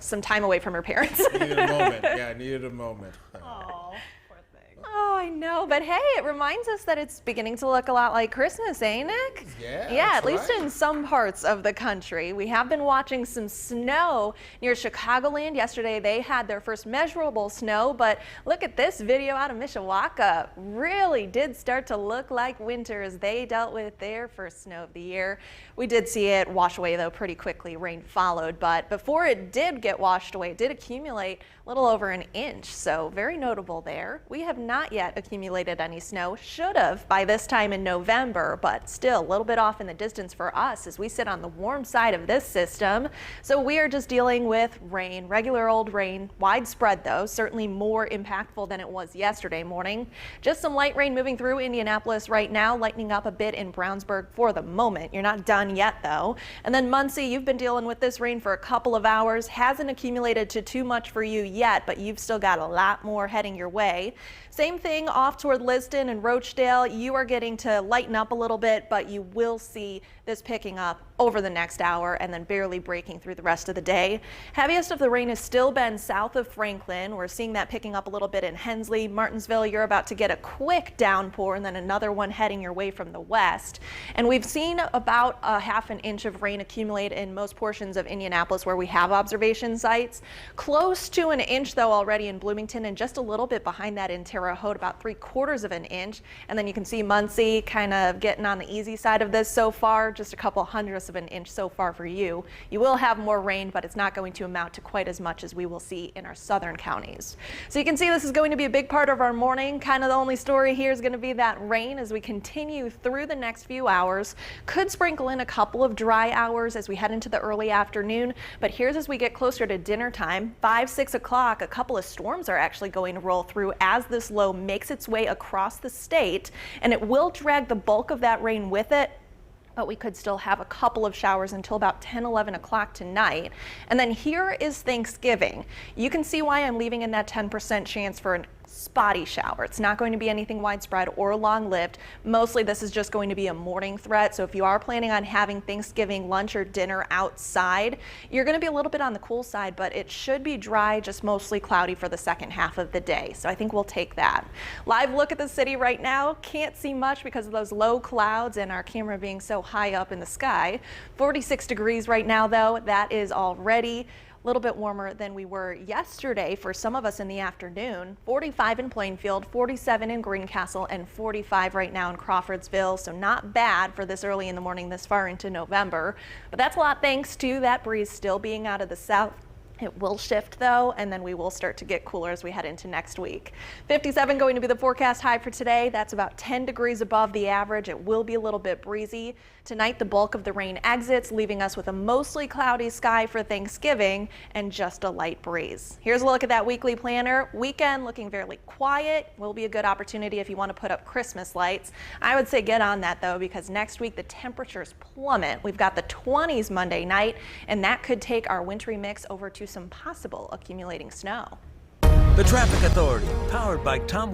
some time away from her parents. Needed a moment. Yeah, needed a moment. Oh, poor thing. Oh, I know, but hey, it reminds us that it's beginning to look a lot like Christmas, ain't it? Yeah, Yeah, that's at least right. in some parts of the country. We have been watching some snow near Chicagoland. Yesterday, they had their first measurable snow, but look at this video out of Mishawaka. Really did start to look like winter as they dealt with their first snow of the year. We did see it wash away, though, pretty quickly. Rain followed, but before it did get washed away, it did accumulate a little over an inch, so very notable there. We have not yet accumulated any snow. Should have by this time in November, but still a little bit off in the distance for us as we sit on the warm side of this system. So we are just dealing with rain, regular old rain, widespread though, certainly more impactful than it was yesterday morning. Just some light rain moving through Indianapolis right now, lightening up a bit in Brownsburg for the moment. You're not done yet though. And then Muncie, you've been dealing with this rain for a couple of hours. Hasn't accumulated to too much for you yet, but you've still got a lot more heading your way. Same thing off toward Liston and Rochdale. You are getting to lighten up a little bit, but you will see this picking up over the next hour and then barely breaking through the rest of the day. Heaviest of the rain has still been south of Franklin. We're seeing that picking up a little bit in Hensley. Martinsville, you're about to get a quick downpour and then another one heading your way from the west. And we've seen about a half an inch of rain accumulate in most portions of Indianapolis where we have observation sites. Close to an inch though already in Bloomington, and just a little bit behind that in Terre Haute, about 3/4 of an inch. And then you can see Muncie kind of getting on the easy side of this so far, just a couple hundredths of an inch so far for you. You will have more rain, but it's not going to amount to quite as much as we will see in our southern counties. So you can see this is going to be a big part of our morning. Kind of the only story here is going to be that rain as we continue through the next few hours. Could sprinkle in a couple of dry hours as we head into the early afternoon, but here's as we get closer to dinner time, 5, 6 o'clock, a couple of storms are actually going to roll through as this low makes its way across the state, and it will drag the bulk of that rain with it. But we could still have a couple of showers until about 10, 11 o'clock tonight. And then here is Thanksgiving. You can see why I'm leaving in that 10% chance for a spotty shower. It's not going to be anything widespread or long-lived. Mostly this is just going to be a morning threat. So if you are planning on having Thanksgiving lunch or dinner outside, you're going to be a little bit on the cool side, but it should be dry, just mostly cloudy for the second half of the day. So I think we'll take that. Live look at the city right now. Can't see much because of those low clouds and our camera being so high up in the sky. 46 degrees right now though. That is already a little bit warmer than we were yesterday for some of us in the afternoon. 45 in Plainfield, 47 in Greencastle, and 45 right now in Crawfordsville. So not bad for this early in the morning this far into November. But that's a lot thanks to that breeze still being out of the south. It will shift though, and then we will start to get cooler as we head into next week. 57 going to be the forecast high for today. That's about 10 degrees above the average. It will be a little bit breezy. Tonight, the bulk of the rain exits, leaving us with a mostly cloudy sky for Thanksgiving and just a light breeze. Here's a look at that weekly planner. Weekend looking fairly quiet. Will be a good opportunity if you want to put up Christmas lights. I would say get on that though, because next week the temperatures plummet. We've got the 20s Monday night, and that could take our wintry mix over to some possible accumulating snow. The Traffic Authority, powered by Tom